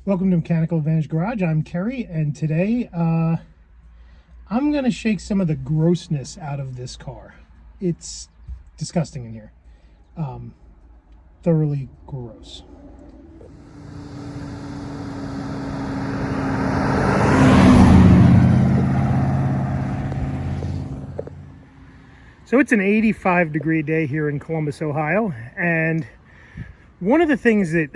Welcome to Mechanical Advantage Garage. I'm Kerry, and today I'm going to shake some of the grossness out of this car. It's disgusting in here. Thoroughly gross. So it's an 85-degree day here in Columbus, Ohio, and one of the things that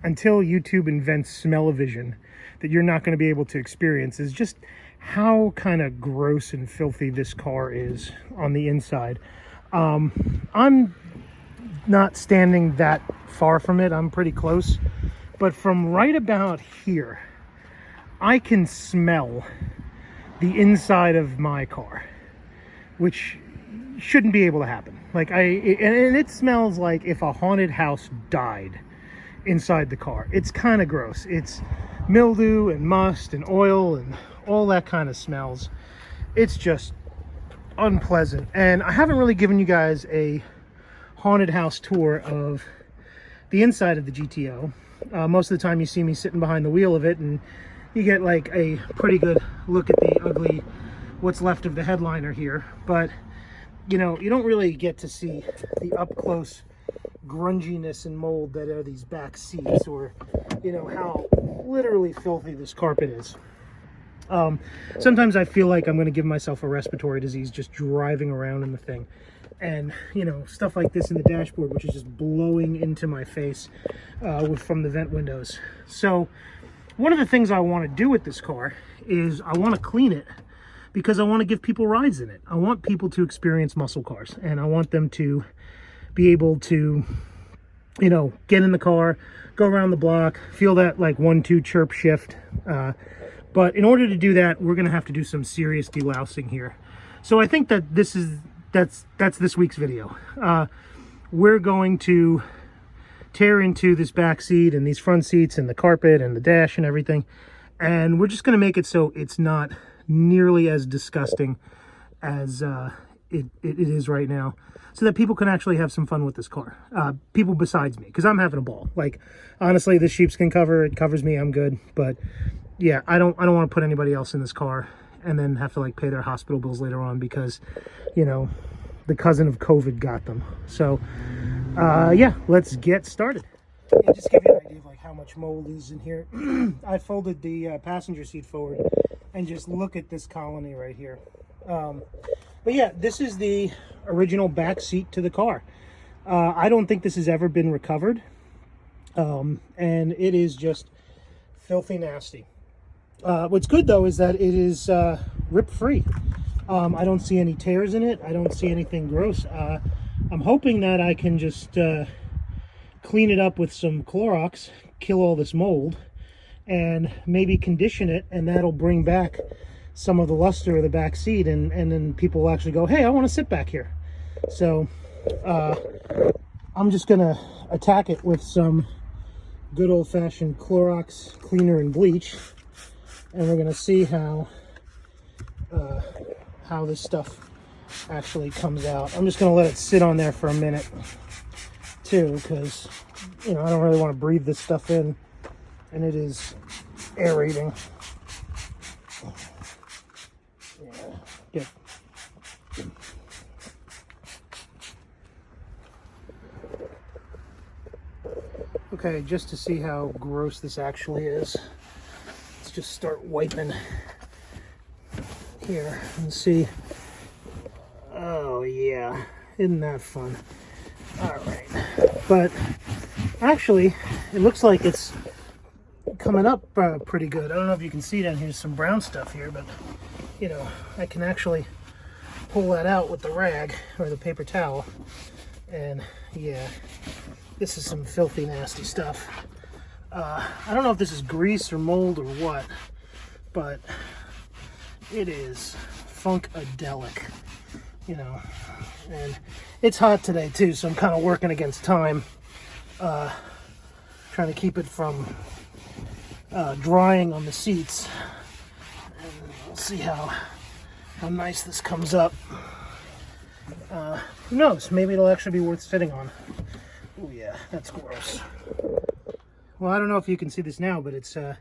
until YouTube invents smell-o-vision that you're not going to be able to experience is just how kind of gross and filthy this car is on the inside. I'm not standing that far from it. I'm pretty close, but from right about here I can smell the inside of my car, which shouldn't be able to happen. And it smells like if a haunted house died inside the car. It's kind of gross. It's mildew and must and oil and all that kind of smells. It's just unpleasant. And I haven't really given you guys a haunted house tour of the inside of the GTO. Most of the time you see me sitting behind the wheel of it, and you get like a pretty good look at the ugly what's left of the headliner here. But you know, you don't really get to see the up close grunginess and mold that are these back seats, or you know how literally filthy this carpet is. Sometimes I feel like I'm going to give myself a respiratory disease just driving around in the thing, and you know, stuff like this in the dashboard, which is just blowing into my face from the vent windows. So one of the things I want to do with this car is I want to clean it, because I want to give people rides in it. I want people to experience muscle cars, and I want them to be able to, you know, get in the car, go around the block, feel that like 1-2 chirp shift. But in order to do that, we're going to have to do some serious delousing here. So I think that that's this week's video. We're going to tear into this back seat and these front seats and the carpet and the dash and everything, and we're just going to make it so it's not nearly as disgusting as it is right now, so that people can actually have some fun with this car. People besides me, because I'm having a ball. Like, honestly, this sheepskin cover, it covers me, I'm good. But yeah, I don't want to put anybody else in this car and then have to like pay their hospital bills later on because, you know, the cousin of COVID got them. So yeah, let's get started. And just give you an idea of like how much mold is in here. I folded the passenger seat forward, and just look at this colony right here. But yeah, this is the original back seat to the car. I don't think this has ever been recovered. And it is just filthy nasty. What's good though is that it is rip free. I don't see any tears in it. I don't see anything gross. I'm hoping that I can just clean it up with some Clorox, kill all this mold, and maybe condition it, and that'll bring back some of the luster of the back seat, and then people will actually go, hey, I want to sit back here. So I'm just gonna attack it with some good old-fashioned Clorox cleaner and bleach, and we're gonna see how this stuff actually comes out. I'm just gonna let it sit on there for a minute too, because you know, I don't really want to breathe this stuff in, and it is aerating. Yeah, good. Okay, just to see how gross this actually is, let's just start wiping here and see. Oh yeah, isn't that fun? All right, but actually it looks like it's coming up pretty good. I don't know if you can see down here some brown stuff here, but you know, I can actually pull that out with the rag or the paper towel, and yeah, this is some filthy nasty stuff. I don't know if this is grease or mold or what, but it is funkadelic, you know. And it's hot today too, so I'm kind of working against time, trying to keep it from drying on the seats. And we'll see how nice this comes up. Who knows, maybe it'll actually be worth sitting on. Oh yeah, that's gross. Well, I don't know if you can see this now, but it's kind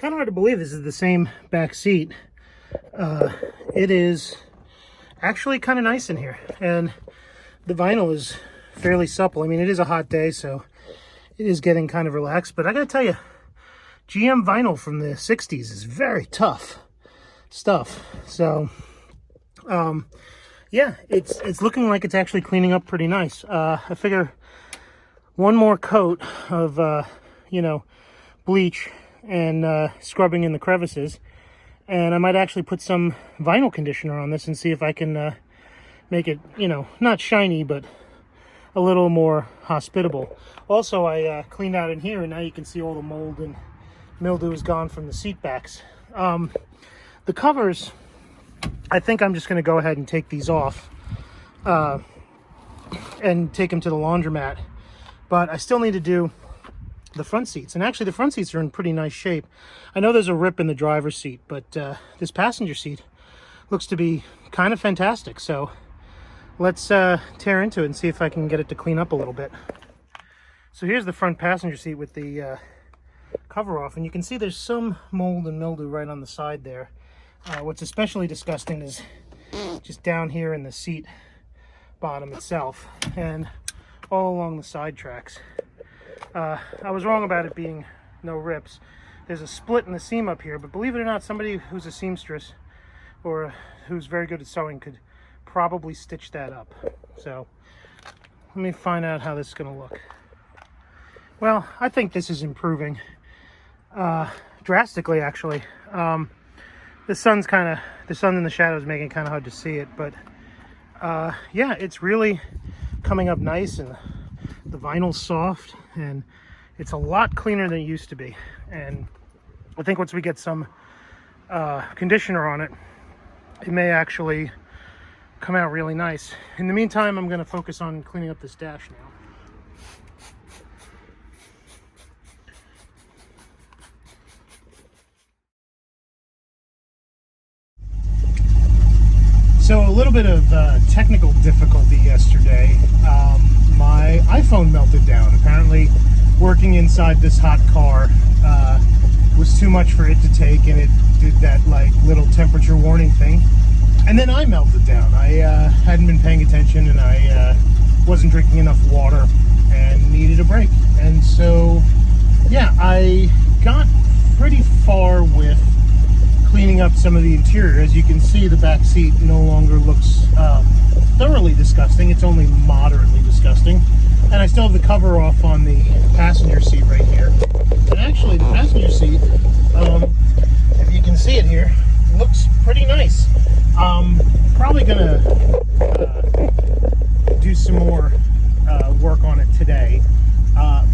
of hard to believe this is the same back seat. It is actually kind of nice in here, and the vinyl is fairly supple. I mean, it is a hot day, so it is getting kind of relaxed, but I gotta tell you, GM vinyl from the 60s is very tough stuff. So yeah, it's looking like it's actually cleaning up pretty nice. I figure one more coat of you know, bleach and scrubbing in the crevices, and I might actually put some vinyl conditioner on this and see if I can make it, you know, not shiny, but a little more hospitable. Also, I cleaned out in here, and now you can see all the mold and mildew is gone from the seat backs. The covers, I think I'm just going to go ahead and take these off and take them to the laundromat. But I still need to do the front seats. And actually, the front seats are in pretty nice shape. I know there's a rip in the driver's seat, but this passenger seat looks to be kind of fantastic. So let's tear into it and see if I can get it to clean up a little bit. So here's the front passenger seat with the cover off, and you can see there's some mold and mildew right on the side there. What's especially disgusting is just down here in the seat bottom itself and all along the side tracks. I was wrong about it being no rips. There's a split in the seam up here, but believe it or not, somebody who's a seamstress or who's very good at sewing could probably stitch that up. So let me find out how this is going to look. Well, I think this is improving drastically, actually. The sun in the shadows making it kind of hard to see it, but yeah, it's really coming up nice, and the vinyl's soft, and it's a lot cleaner than it used to be. And I think once we get some conditioner on it, it may actually come out really nice. In the meantime, I'm going to focus on cleaning up this dash now. So a little bit of technical difficulty yesterday. My iPhone melted down. Apparently working inside this hot car was too much for it to take, and it did that like little temperature warning thing. And then I melted down. I hadn't been paying attention, and I wasn't drinking enough water and needed a break. And so, yeah, I got pretty far with cleaning up some of the interior. As you can see, the back seat no longer looks thoroughly disgusting. It's only moderately disgusting. And I still have the cover off on the passenger seat right here. And actually, the passenger seat, if you can see it here, looks pretty nice. Probably gonna do some more work on it today.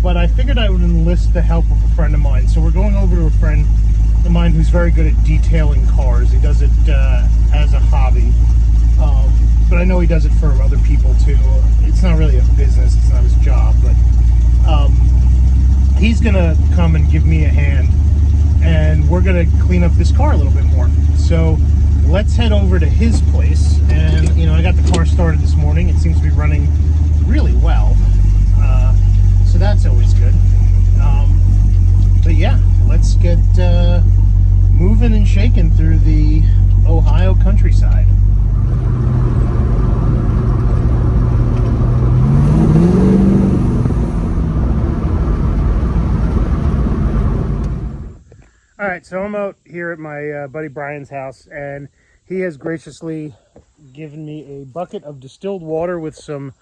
But I figured I would enlist the help of a friend of mine. So we're going over to a friend of mine who's very good at detailing cars. He does it as a hobby, but I know he does it for other people too. It's not really a business, it's not his job, but he's gonna come and give me a hand, and we're gonna clean up this car a little bit more. So let's head over to his place. And you know, I got the car started this morning. It seems to be running really well, so that's always good. But yeah, let's get moving and shaking through the Ohio countryside. All right, so I'm out here at my buddy Brian's house, and he has graciously given me a bucket of distilled water with some,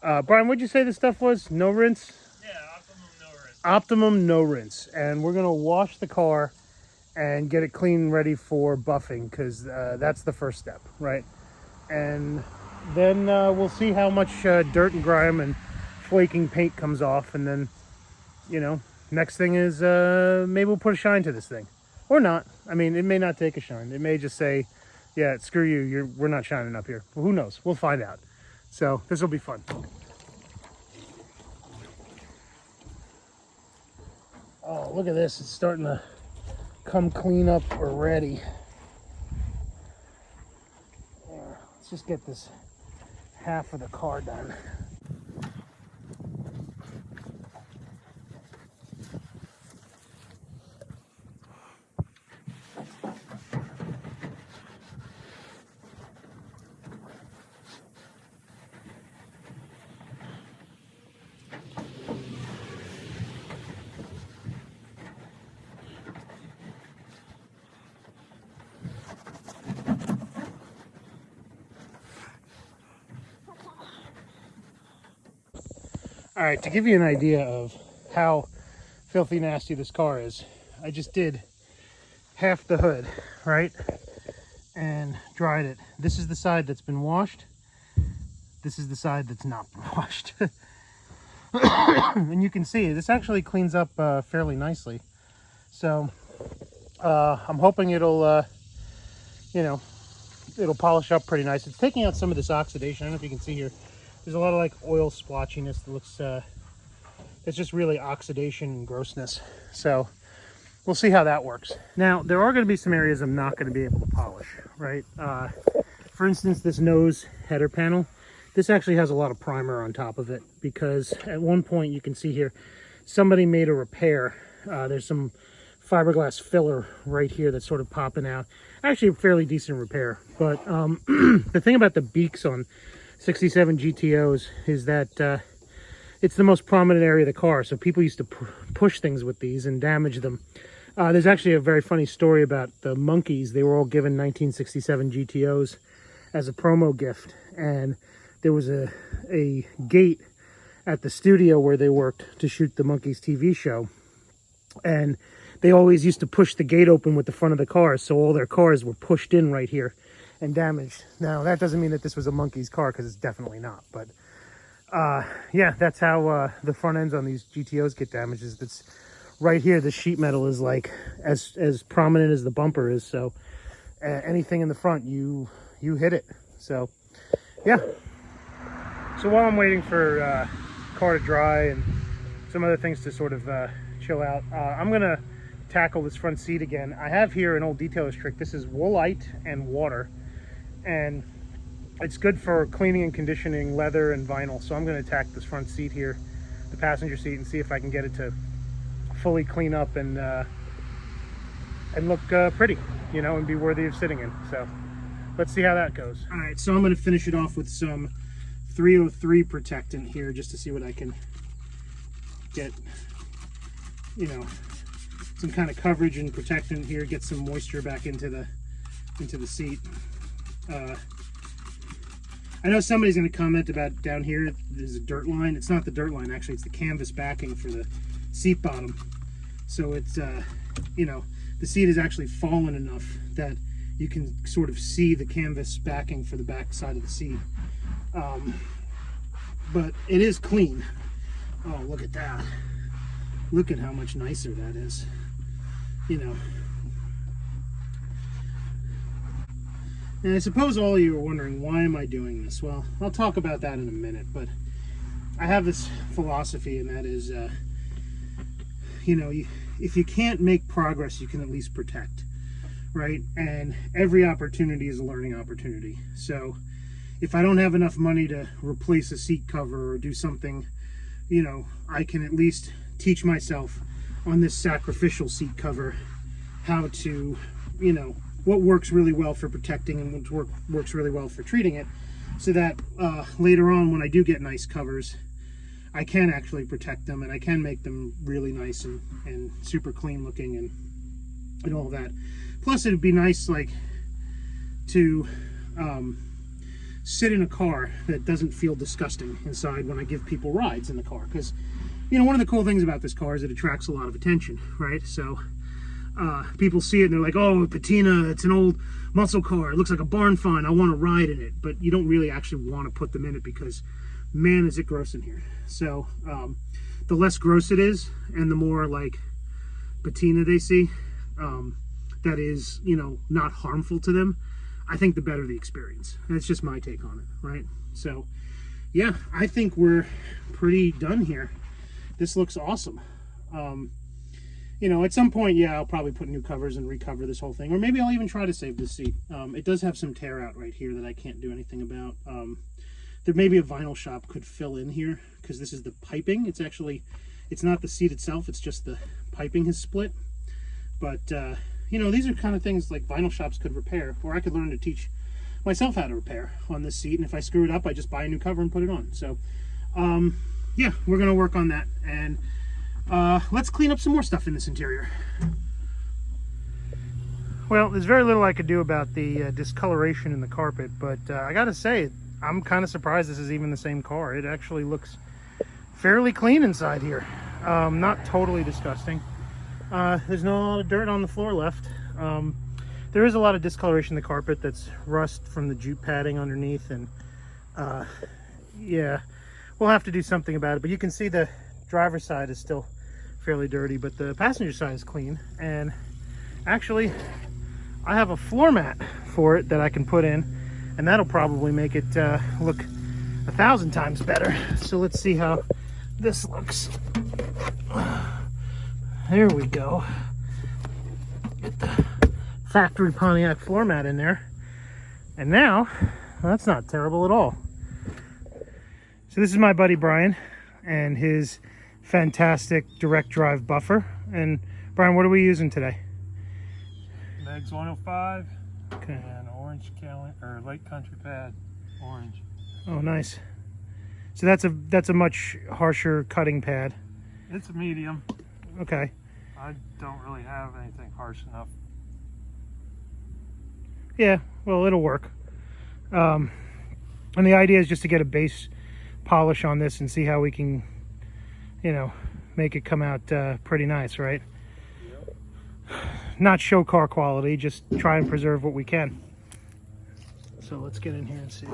Brian, what'd you say this stuff was? No rinse? Yeah, optimum no rinse. Optimum no rinse. And we're gonna wash the car and get it clean, ready for buffing, because that's the first step, right? And then we'll see how much dirt and grime and flaking paint comes off, and then, you know, next thing is maybe we'll put a shine to this thing. Or not. I mean, it may not take a shine. It may just say, yeah, screw you, we're not shining up here. Well, who knows? We'll find out. So this will be fun. Oh, look at this. It's starting to come clean up already. Let's just get this half of the car done. All right, to give you an idea of how filthy nasty this car is, I just did half the hood, right? And dried it. This is the side that's been washed. This is the side that's not been washed. And you can see this actually cleans up fairly nicely. So I'm hoping it'll, you know, it'll polish up pretty nice. It's taking out some of this oxidation. I don't know if you can see here. There's a lot of like oil splotchiness that looks, it's just really oxidation and grossness. So we'll see how that works. Now, there are going to be some areas I'm not going to be able to polish, right? For instance, this nose header panel. This actually has a lot of primer on top of it because at one point you can see here, somebody made a repair. There's some fiberglass filler right here that's sort of popping out. Actually a fairly decent repair. But the thing about the beaks on 67 GTOs is that it's the most prominent area of the car. So people used to push things with these and damage them. There's actually a very funny story about the monkeys. They were all given 1967 GTOs as a promo gift. And there was a gate at the studio where they worked to shoot the Monkeys TV show. And they always used to push the gate open with the front of the cars. So all their cars were pushed in right here and damaged. Now, that doesn't mean that this was a Monkeys car because it's definitely not. But yeah, that's how the front ends on these GTOs get damaged. It's right here. The sheet metal is like as prominent as the bumper is. So anything in the front, you hit it. So yeah. So while I'm waiting for car to dry and some other things to sort of chill out, I'm gonna tackle this front seat again. I have here an old detailer's trick. This is woolite and water, and it's good for cleaning and conditioning leather and vinyl. So I'm gonna attack this front seat here, the passenger seat, and see if I can get it to fully clean up and look pretty, you know, and be worthy of sitting in. So let's see how that goes. All right, so I'm gonna finish it off with some 303 protectant here just to see what I can get, you know, some kind of coverage and protectant here, get some moisture back into the seat. I know somebody's going to comment about down here there's a dirt line. It's not the dirt line, actually, it's the canvas backing for the seat bottom. So it's you know, the seat is actually fallen enough that you can sort of see the canvas backing for the back side of the seat. But it is clean. Oh, look at that. Look at how much nicer that is. You know. And I suppose all of you are wondering, why am I doing this? Well, I'll talk about that in a minute, but I have this philosophy, and that is, you know, if you can't make progress, you can at least protect, right? And every opportunity is a learning opportunity. So if I don't have enough money to replace a seat cover or do something, you know, I can at least teach myself on this sacrificial seat cover how to, you know, what works really well for protecting and what works really well for treating it, so that later on when I do get nice covers, I can actually protect them and I can make them really nice and super clean looking and all that. Plus it'd be nice, like, to sit in a car that doesn't feel disgusting inside when I give people rides in the car, because, you know, one of the cool things about this car is it attracts a lot of attention, right? So people see it and they're like, oh, Patina, it's an old muscle car, it looks like a barn find, I want to ride in it. But you don't really actually want to put them in it because, man, is it gross in here. So the less gross it is and the more like Patina they see that is, you know, not harmful to them, I think the better the experience. That's just my take on it, right? So yeah, I think we're pretty done here. This looks awesome. You know, at some point, yeah, I'll probably put new covers and recover this whole thing, or maybe I'll even try to save this seat. It does have some tear out right here that I can't do anything about. There may be a vinyl shop could fill in here, because this is the piping. It's actually, it's not the seat itself, it's just the piping has split. But you know, these are kind of things like vinyl shops could repair, or I could learn to teach myself how to repair on this seat. And if I screw it up, I just buy a new cover and put it on. So yeah, we're gonna work on that, and let's clean up some more stuff in this interior. Well, there's very little I could do about the discoloration in the carpet, but I gotta say, I'm kind of surprised this is even the same car. It actually looks fairly clean inside here. Not totally disgusting. There's not a lot of dirt on the floor left. There is a lot of discoloration in the carpet. That's rust from the jute padding underneath, and yeah, we'll have to do something about it. But you can see the driver's side is still fairly dirty, but the passenger side is clean. And actually, I have a floor mat for it that I can put in, and that'll probably make it look 1,000 times better. So let's see how this looks. There we go. Get the factory Pontiac floor mat in there, and now that's not terrible at all. So this is my buddy Brian and his fantastic direct drive buffer. And Brian, what are we using today? Megs 105. Okay. And orange or light country pad orange. Oh, nice. So that's a much harsher cutting pad. It's a medium. Okay. I don't really have anything harsh enough. Yeah, well, it'll work. And the idea is just to get a base polish on this and see how we can, you know, make it come out pretty nice, right? Yep. Not show car quality, just try and preserve what we can. So let's get in here and see.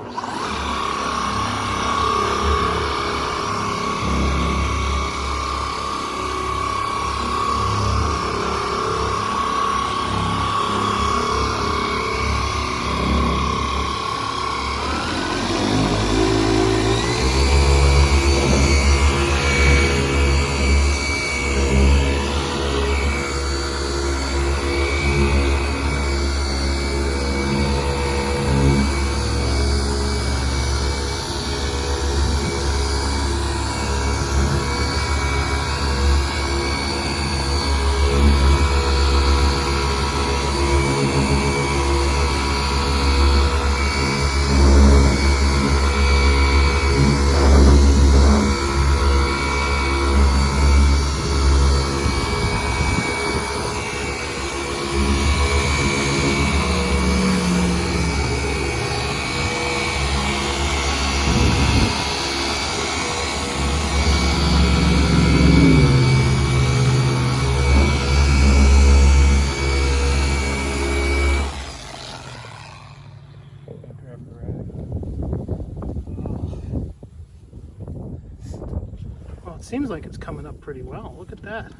Well, it seems like it's coming up pretty well. Look at that.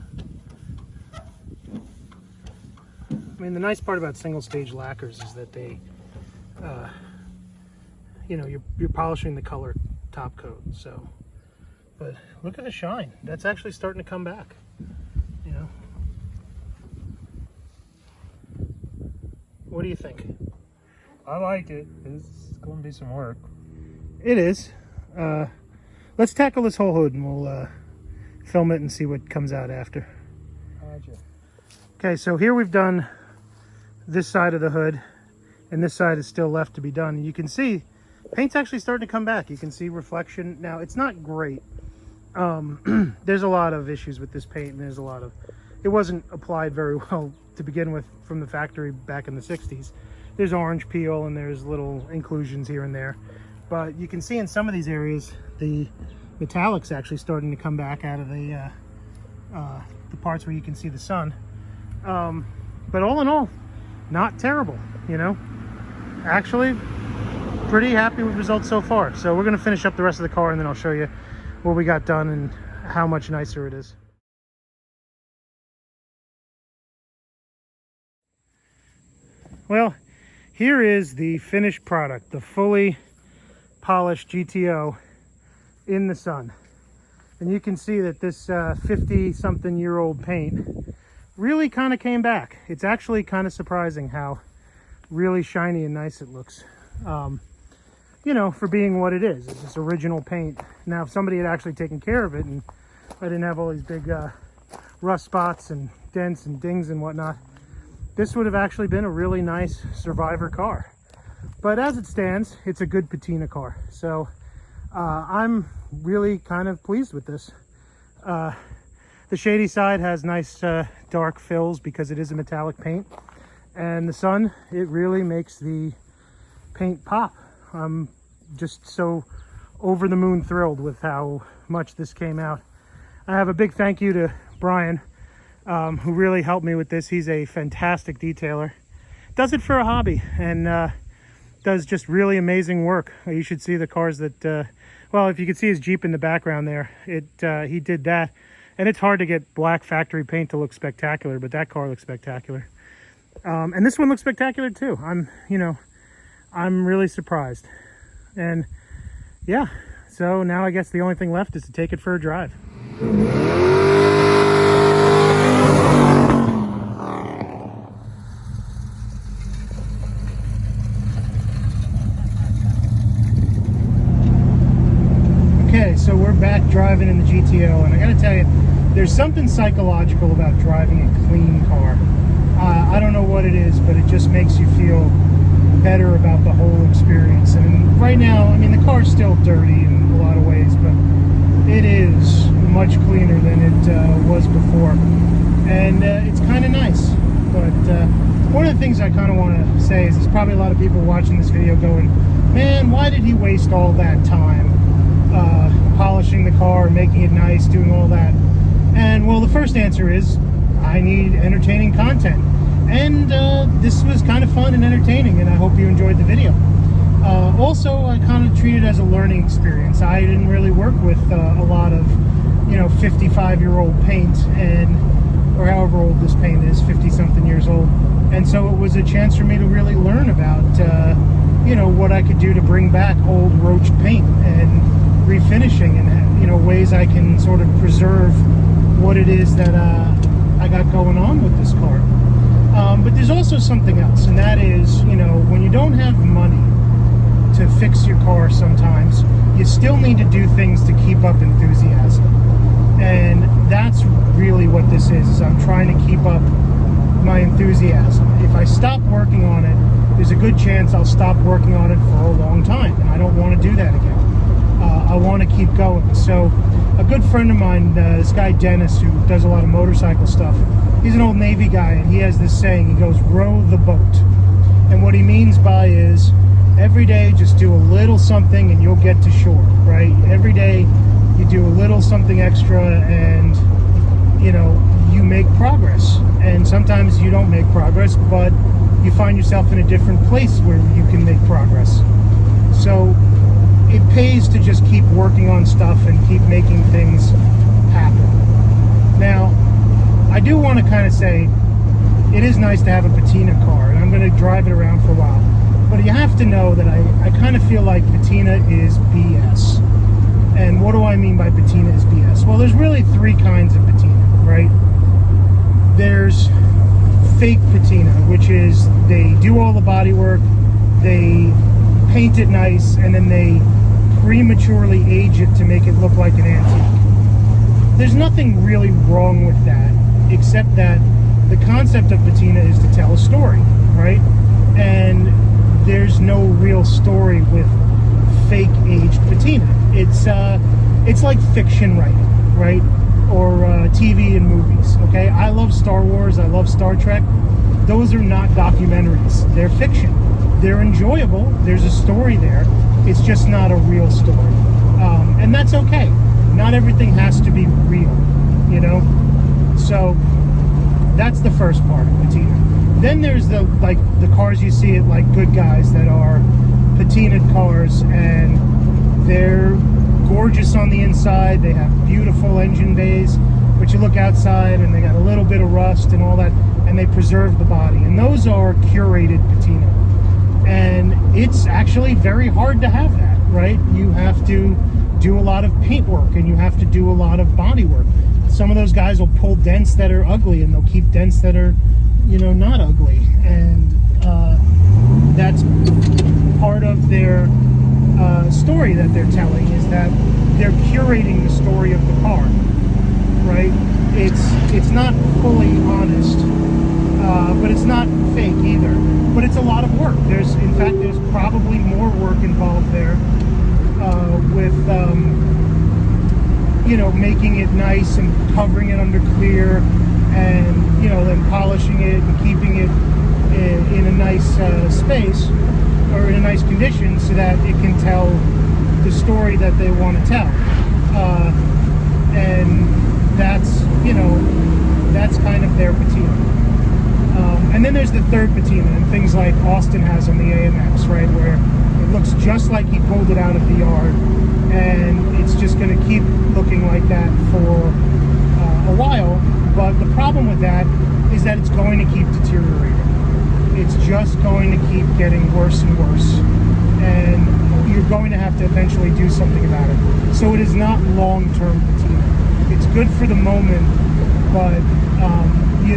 I mean, the nice part about single stage lacquers is that they, you know, you're polishing the color top coat. So, but look at the shine. That's actually starting to come back. You know. What do you think? I like it. It's going to be some work. It is. Let's tackle this whole hood and we'll film it and see what comes out after. Gotcha. Okay, so here we've done this side of the hood, and this side is still left to be done. And you can see paint's actually starting to come back. You can see reflection. Now, it's not great. There's a lot of issues with this paint, and there's a lot of, it wasn't applied very well to begin with from the factory back in the 60s. There's orange peel and there's little inclusions here and there, but you can see in some of these areas the metallic's actually starting to come back out of the parts where you can see the sun. But all in all, not terrible, you know. Actually, pretty happy with results so far. So we're going to finish up the rest of the car, and then I'll show you what we got done and how much nicer it is. Well, here is the finished product, the fully polished GTO in the sun. And you can see that this 50-something-year-old paint really kind of came back. It's actually kind of surprising how really shiny and nice it looks. You know, for being what it is. It's this original paint. Now, if somebody had actually taken care of it and I didn't have all these big rust spots and dents and dings and whatnot, this would have actually been a really nice survivor car. But as it stands, it's a good patina car. So I'm really kind of pleased with this. The shady side has nice dark fills because it is a metallic paint. And the sun, it really makes the paint pop. I'm just so over the moon thrilled with how much this came out. I have a big thank you to Brian, who really helped me with this. He's a fantastic detailer. Does it for a hobby, and does just really amazing work. You should see the cars that, well, if you could see his Jeep in the background there, he did that. And it's hard to get black factory paint to look spectacular, but that car looks spectacular. And this one looks spectacular too. I'm really surprised. And yeah, so now I guess the only thing left is to take it for a drive. Okay, so we're back driving in the GTO, and I gotta tell you, there's something psychological about driving a clean car. I don't know what it is, but it just makes you feel better about the whole experience. And right now, I mean, the car's still dirty in a lot of ways, but it is much cleaner than it was before. And it's kind of nice. But one of the things I kind of want to say is there's probably a lot of people watching this video going, man, why did he waste all that time polishing the car, making it nice, doing all that? And well, the first answer is I need entertaining content. And this was kind of fun and entertaining, and I hope you enjoyed the video. Also, I kind of treat it as a learning experience. I didn't really work with a lot of, 55-year-old paint, or however old this paint is, 50-something years old. And so it was a chance for me to really learn about, what I could do to bring back old roached paint and refinishing, and ways I can sort of preserve what it is that I got going on with this car. But there's also something else, and that is, when you don't have money to fix your car sometimes, you still need to do things to keep up enthusiasm. And that's really what this is I'm trying to keep up my enthusiasm. If I stop working on it, there's a good chance I'll stop working on it for a long time, and I don't want to do that again. I want to keep going. So a good friend of mine, this guy Dennis, who does a lot of motorcycle stuff, he's an old Navy guy, and he has this saying, he goes, row the boat. And what he means by is, every day just do a little something and you'll get to shore, right? Every day you do a little something extra, and you make progress. And sometimes you don't make progress, but you find yourself in a different place where you can make progress. So it pays to just keep working on stuff and keep making things happen. Now, I do want to kind of say, it is nice to have a Patina car, and I'm going to drive it around for a while. But you have to know that I kind of feel like Patina is BS. And what do I mean by Patina is BS? Well, there's really three kinds of Patina, right? There's fake Patina, which is they do all the body work, they paint it nice, and then they prematurely age it to make it look like an antique. There's nothing really wrong with that, except that the concept of Patina is to tell a story, right? And there's no real story with fake aged Patina. It's like fiction writing, right? Or TV and movies, okay? I love Star Wars, I love Star Trek. Those are not documentaries, they're fiction. They're enjoyable, there's a story there, it's just not a real story. And that's okay. Not everything has to be real, So that's the first part of Patina. Then there's the cars you see at like Good Guys that are patinaed cars, and they're gorgeous on the inside. They have beautiful engine bays, but you look outside and they got a little bit of rust and all that, and they preserve the body. And those are curated patina. And it's actually very hard to have that, right? You have to do a lot of paint work, and you have to do a lot of body work. Some of those guys will pull dents that are ugly, and they'll keep dents that are, not ugly. And that's part of their story that they're telling, is that they're curating the story of the car, right? It's not fully honest, but it's not fake either. But it's a lot of work. There's probably more work involved there with making it nice and covering it under clear, and then polishing it and keeping it in a nice space, or in a nice condition, so that it can tell the story that they want to tell. And that's, you know, that's kind of their patina. And then there's the third patina, and things like Austin has on the AMX, right, where it looks just like he pulled it out of the yard, and it's just going to keep looking like that for a while. But the problem with that is that it's going to keep deteriorating. It's just going to keep getting worse and worse, and you're going to have to eventually do something about it. So it is not long-term patina. It's good for the moment, but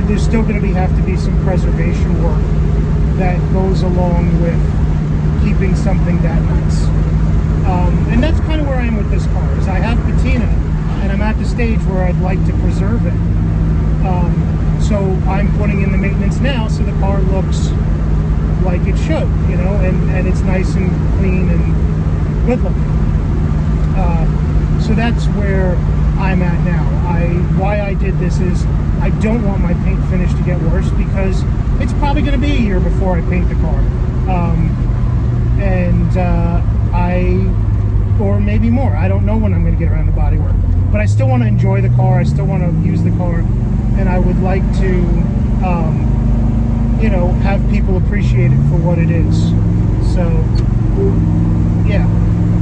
there's still going to have to be some preservation work that goes along with keeping something that nice. And that's kind of where I am with this car. Is I have patina, and I'm at the stage where I'd like to preserve it. So I'm putting in the maintenance now, so the car looks like it should, you know, and it's nice and clean and good looking. So that's where I'm at now. Why I did this is I don't want my paint finish to get worse, because it's probably going to be a year before I paint the car. Or maybe more. I don't know when I'm going to get around to body work. But I still want to enjoy the car. I still want to use the car. And I would like to, you know, have people appreciate it for what it is. So, yeah,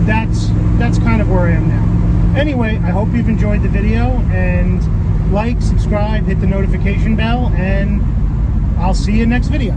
that's kind of where I am now. Anyway, I hope you've enjoyed the video, and like, subscribe, hit the notification bell, and I'll see you next video.